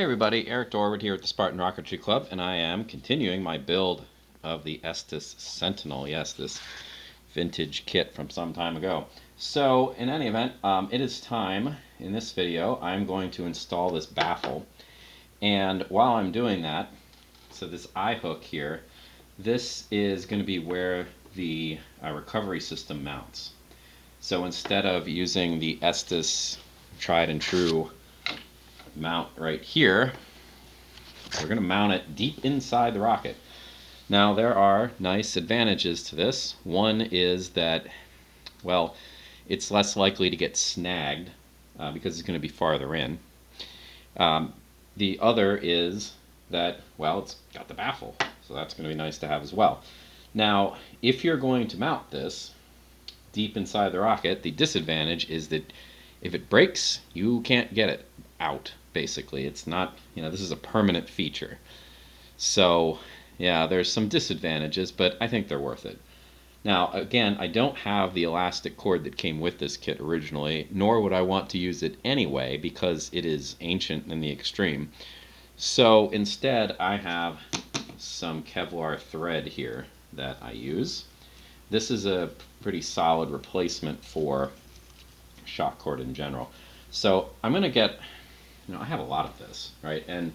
Hey everybody, Eric Dorward here at the Spartan Rocketry Club, and I am continuing my build of the Estes Sentinel. Yes, this vintage kit from some time ago. So, in any event, it is time. In this video, I'm going to install this baffle. And while I'm doing that, so this eye hook here, this is going to be where the recovery system mounts. So instead of using the Estes tried and true mount right here, we're going to mount it deep inside the rocket. Now there are nice advantages to this. One is that, well, it's less likely to get snagged because it's going to be farther in. The other is that, well, it's got the baffle, so that's going to be nice to have as well. Now, if you're going to mount this deep inside the rocket, the disadvantage is that if it breaks, you can't get it out, basically. It's not, this is a permanent feature. So, yeah, there's some disadvantages, but I think they're worth it. Now, again, I don't have the elastic cord that came with this kit originally, nor would I want to use it anyway because it is ancient in the extreme. So instead, I have some Kevlar thread here that I use. This is a pretty solid replacement for shock cord in general. So I'm going to get, I have a lot of this, right? And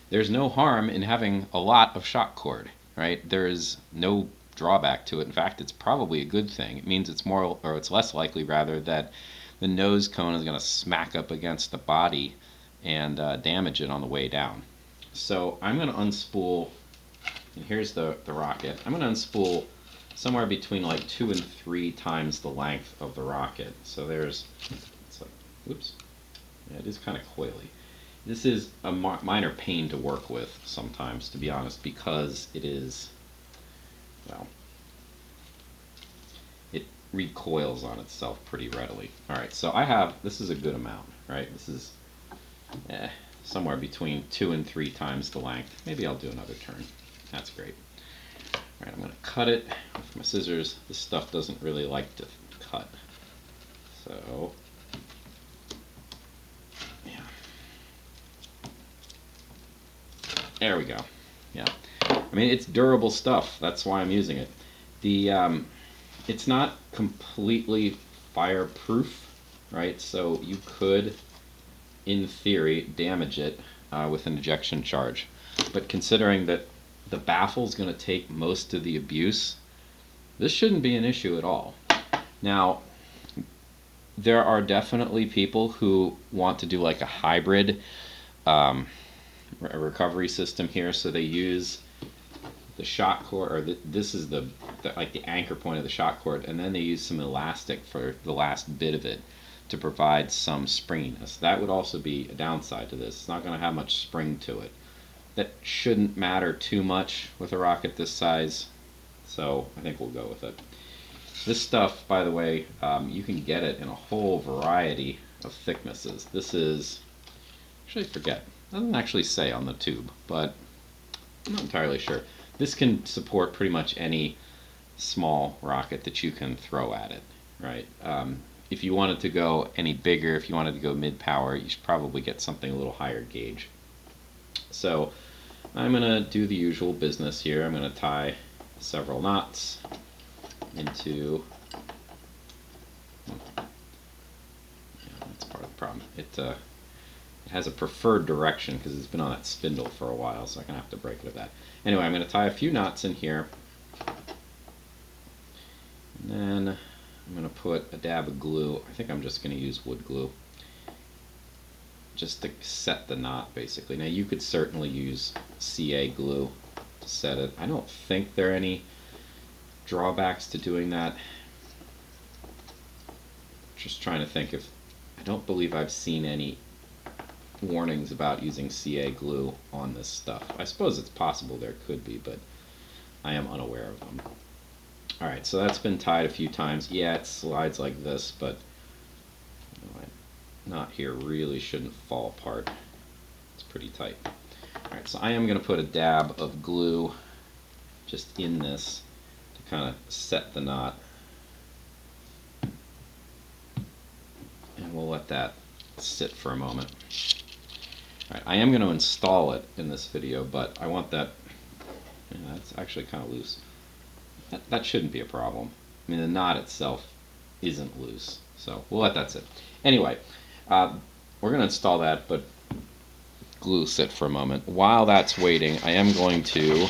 there's no harm in having a lot of shock cord, right? There is no drawback to it. In fact, it's probably a good thing. It means it's more, or it's less likely rather, that the nose cone is going to smack up against the body and damage it on the way down. So I'm going to unspool, and here's the rocket. I'm going to unspool somewhere between like 2 and 3 times the length of the rocket. So there's, it's like, oops, yeah, it is kind of coily. This is a minor pain to work with sometimes, to be honest, because it is, well, it recoils on itself pretty readily. All right, so I have, this is a good amount, right? This is somewhere between 2 and 3 times the length. Maybe I'll do another turn. That's great. All right, I'm going to cut it with my scissors. This stuff doesn't really like to cut. So, yeah. There we go. Yeah. I mean, it's durable stuff. That's why I'm using it. It's not completely fireproof, right? So you could, in theory, damage it with an ejection charge. But considering that the baffle is going to take most of the abuse, this shouldn't be an issue at all. Now, there are definitely people who want to do like a hybrid recovery system here, so they use the shock cord, or this is the like the anchor point of the shock cord, and then they use some elastic for the last bit of it to provide some springiness. That would also be a downside to this. It's not going to have much spring to it. That shouldn't matter too much with a rocket this size, so I think we'll go with it. This stuff, by the way, you can get it in a whole variety of thicknesses. This is, actually I forget, it doesn't actually say on the tube, but I'm not entirely sure. This can support pretty much any small rocket that you can throw at it, right? If you wanted to go any bigger, if you wanted to go mid-power, you should probably get something a little higher gauge. So I'm going to do the usual business here. I'm going to tie several knots into, yeah, that's part of the problem. It has a preferred direction because it's been on that spindle for a while, so I'm going to have to break it of that. Anyway, I'm going to tie a few knots in here, and then I'm going to put a dab of glue. I think I'm just going to use wood glue just to set the knot, basically. Now, you could certainly use CA glue to set it. I don't think there are any drawbacks to doing that. Just trying to think if, I don't believe I've seen any warnings about using CA glue on this stuff. I suppose it's possible there could be, but I am unaware of them. Alright, so that's been tied a few times. Yeah, it slides like this, but knot here really shouldn't fall apart. It's pretty tight. Alright, so I am going to put a dab of glue just in this to kind of set the knot. And we'll let that sit for a moment. All right, I am going to install it in this video, but I want that, yeah, that's actually kind of loose. That shouldn't be a problem. I mean, the knot itself isn't loose, so we'll let that sit. Anyway, we're going to install that, but glue sit for a moment. While that's waiting, I am going to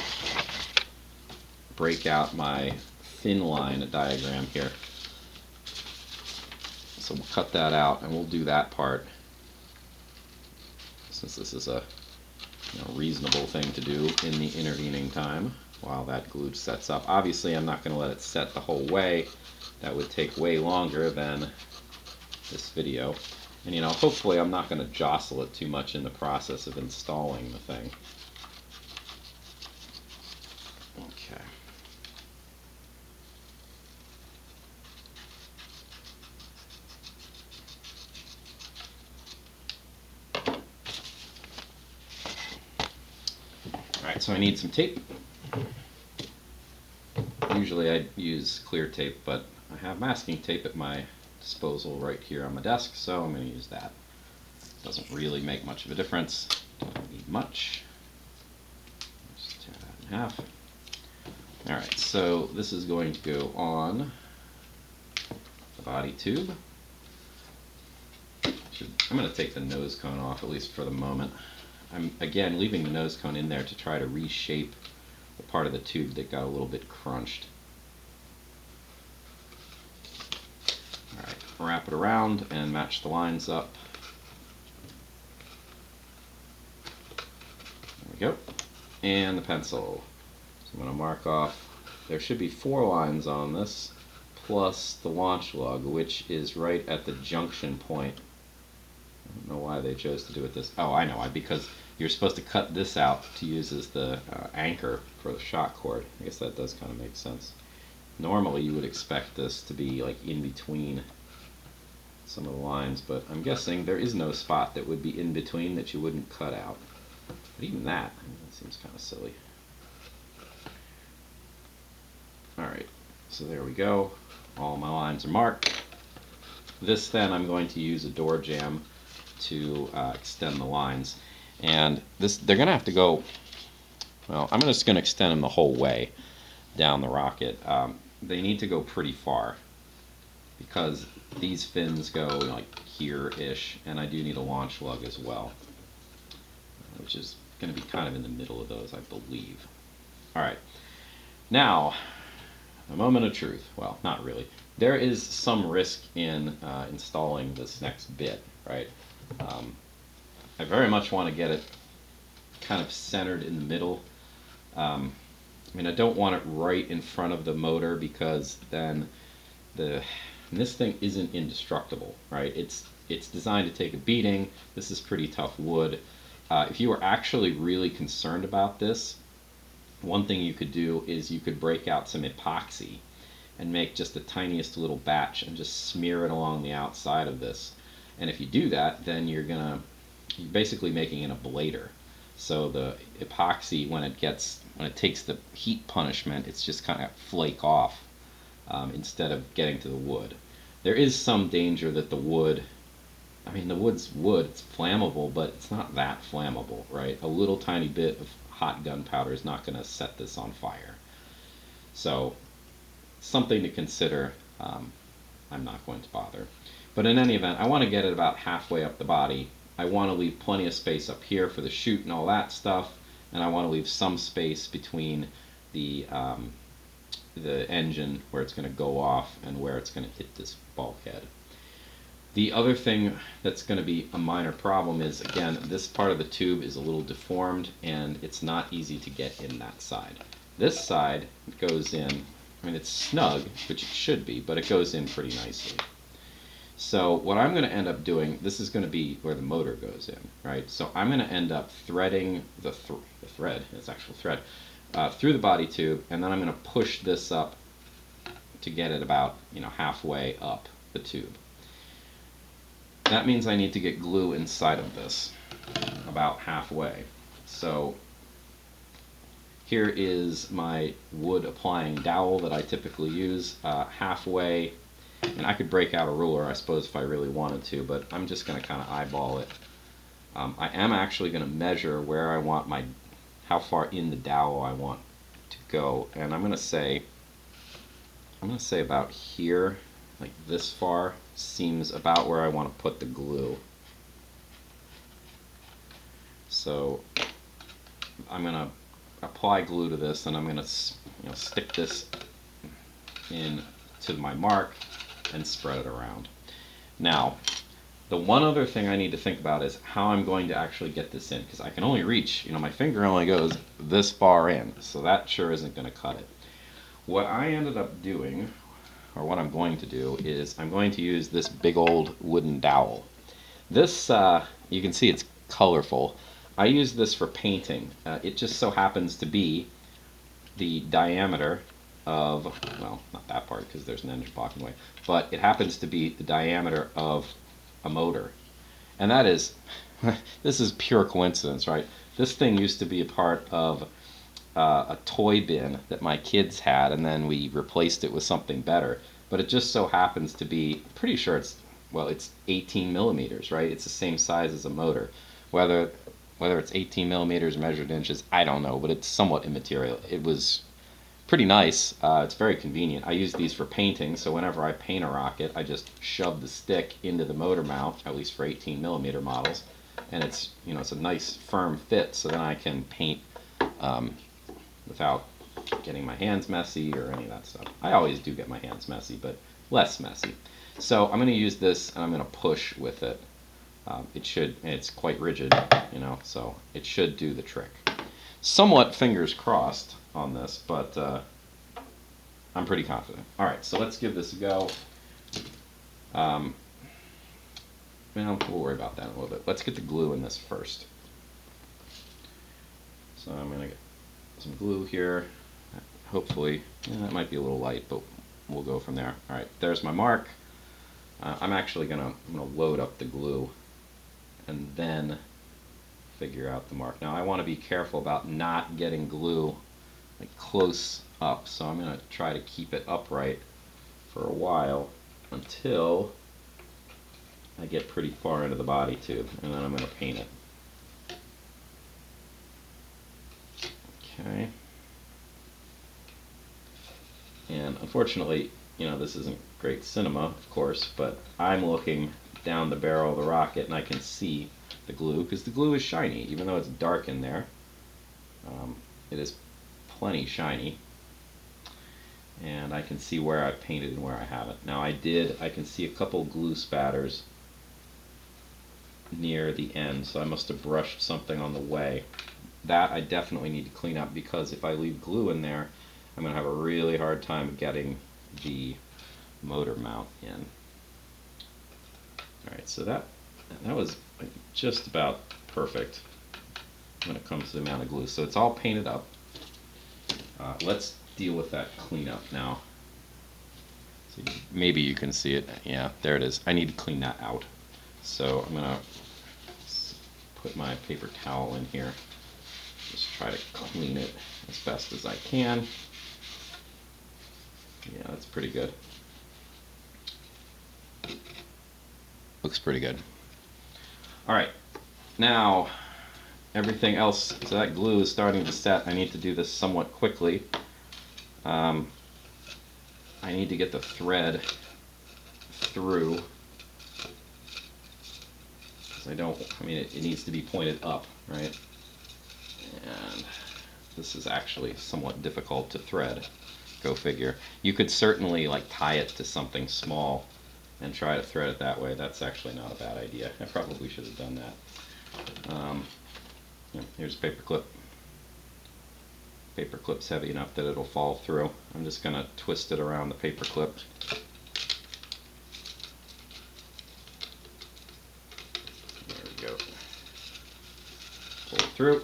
break out my thin line diagram here. So we'll cut that out and we'll do that part, since this is a reasonable thing to do in the intervening time while that glue sets up. Obviously, I'm not going to let it set the whole way. That would take way longer than this video. And hopefully I'm not going to jostle it too much in the process of installing the thing. Okay. Alright, so I need some tape. Usually I use clear tape, but I have masking tape at my disposal right here on my desk, so I'm going to use that. Doesn't really make much of a difference. Don't need much. Just tear that in half. Alright, so this is going to go on the body tube. I'm going to take the nose cone off, at least for the moment. I'm, again, leaving the nose cone in there to try to reshape the part of the tube that got a little bit crunched. Alright, wrap it around and match the lines up. There we go. And the pencil. So I'm going to mark off, there should be 4 lines on this, plus the launch lug, which is right at the junction point. I don't know why they chose to do it this. Oh, I know why. Because you're supposed to cut this out to use as the anchor for the shock cord. I guess that does kind of make sense. Normally you would expect this to be like in between some of the lines, but I'm guessing there is no spot that would be in between that you wouldn't cut out. But even that, I mean, that seems kind of silly. Alright, so there we go. All my lines are marked. This then I'm going to use a door jamb to extend the lines. And this, they're going to have to go, well, I'm just going to extend them the whole way down the rocket. They need to go pretty far because these fins go like here-ish, and I do need a launch lug as well, which is going to be kind of in the middle of those, I believe. Alright, now, a moment of truth. Well, not really. There is some risk in installing this next bit, right? I very much want to get it kind of centered in the middle. I mean, I don't want it right in front of the motor because then this thing isn't indestructible, right? It's designed to take a beating. This is pretty tough wood. If you were actually really concerned about this, one thing you could do is you could break out some epoxy and make just the tiniest little batch and just smear it along the outside of this. And if you do that, then you're basically making an ablator. So the epoxy, when it takes the heat punishment, it's just kind of flake off instead of getting to the wood. There is some danger that the wood, I mean, the wood's wood, it's flammable, but it's not that flammable, right? A little tiny bit of hot gunpowder is not going to set this on fire. So, something to consider. I'm not going to bother. But in any event, I want to get it about halfway up the body. I want to leave plenty of space up here for the chute and all that stuff, and I want to leave some space between the engine where it's going to go off and where it's going to hit this bulkhead. The other thing that's going to be a minor problem is, again, this part of the tube is a little deformed and it's not easy to get in that side. This side goes in, I mean, it's snug, which it should be, but it goes in pretty nicely. So what I'm going to end up doing, this is going to be where the motor goes in, right? So I'm going to end up threading the thread, it's actual thread, through the body tube, and then I'm going to push this up to get it about, halfway up the tube. That means I need to get glue inside of this about halfway. So here is my wood applying dowel that I typically use, halfway. And I could break out a ruler, I suppose, if I really wanted to, but I'm just going to kind of eyeball it I am actually going to measure where I want how far in the dowel I want to go, and I'm going to say about here, like this far seems about where I want to put the glue. So I'm going to apply glue to this, and I'm going to stick this in to my mark and spread it around. Now, the one other thing I need to think about is how I'm going to actually get this in, because I can only reach, my finger only goes this far in, so that sure isn't going to cut it. What I ended up doing, or what I'm going to do, is I'm going to use this big old wooden dowel. This, you can see it's colorful. I use this for painting. It just so happens to be the diameter of, well, not that part because there's an engine blocking away, but it happens to be the diameter of a motor. And that is, this is pure coincidence, right? This thing used to be a part of a toy bin that my kids had, and then we replaced it with something better. But it just so happens to be, pretty sure it's 18 millimeters, right? It's the same size as a motor. Whether it's 18 millimeters measured inches, I don't know, but it's somewhat immaterial. It was pretty nice. It's very convenient. I use these for painting, so whenever I paint a rocket, I just shove the stick into the motor mount, at least for 18 millimeter models, and it's it's a nice firm fit, so then I can paint without getting my hands messy or any of that stuff. I always do get my hands messy, but less messy. So I'm going to use this, and I'm going to push with it. It's quite rigid, so it should do the trick. Somewhat fingers crossed on this, but I'm pretty confident. All right, so let's give this a go. We'll worry about that in a little bit. Let's get the glue in this first. So I'm going to get some glue here. Hopefully, that might be a little light, but we'll go from there. All right, there's my mark. I'm actually going to load up the glue and then figure out the mark. Now I want to be careful about not getting glue like close up, so I'm going to try to keep it upright for a while until I get pretty far into the body tube, and then I'm going to paint it. Okay. And unfortunately, this isn't great cinema, of course, but I'm looking down the barrel of the rocket and I can see the glue, because the glue is shiny, even though it's dark in there. It is plenty shiny, and I can see where I've painted and where I haven't. Now I can see a couple glue spatters near the end, so I must have brushed something on the way. That I definitely need to clean up, because if I leave glue in there, I'm going to have a really hard time getting the motor mount in. Alright, so that was just about perfect when it comes to the amount of glue. So it's all painted up. Let's deal with that cleanup now. So maybe you can see it. Yeah, there it is. I need to clean that out. So I'm going to put my paper towel in here. Just try to clean it as best as I can. Yeah, that's pretty good. Looks pretty good. Alright, now everything else, so that glue is starting to set. I need to do this somewhat quickly. I need to get the thread through, because it needs to be pointed up, right? And this is actually somewhat difficult to thread. Go figure. You could certainly tie it to something small and try to thread it that way. That's actually not a bad idea. I probably should have done that. Here's a paper clip. Paper clip's heavy enough that it'll fall through. I'm just going to twist it around the paper clip. There we go. Pull it through.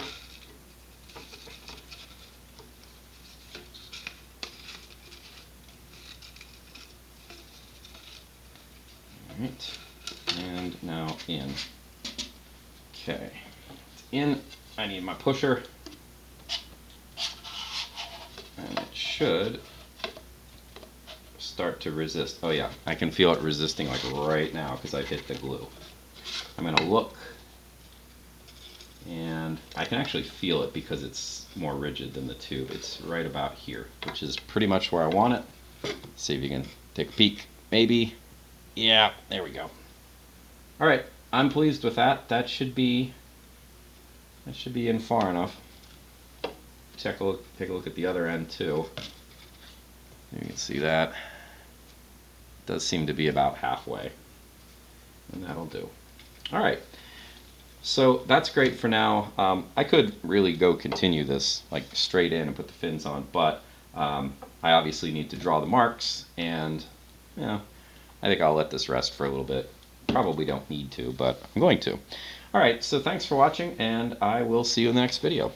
Alright, and now in. Okay, it's in. I need my pusher, and it should start to resist. Oh yeah, I can feel it resisting right now because I've hit the glue. I'm going to look And I can actually feel it because it's more rigid than the tube. It's right about here, which is pretty much where I want it. Let's see if you can take a peek. Maybe. Yeah, there we go. All right, I'm pleased with that. That should be in far enough. Take a look at the other end too. You can see that. It does seem to be about halfway. And that'll do. All right. So that's great for now. I could really go continue this like straight in and put the fins on, but I obviously need to draw the marks, and I think I'll let this rest for a little bit. Probably don't need to, but I'm going to. All right, so thanks for watching, and I will see you in the next video.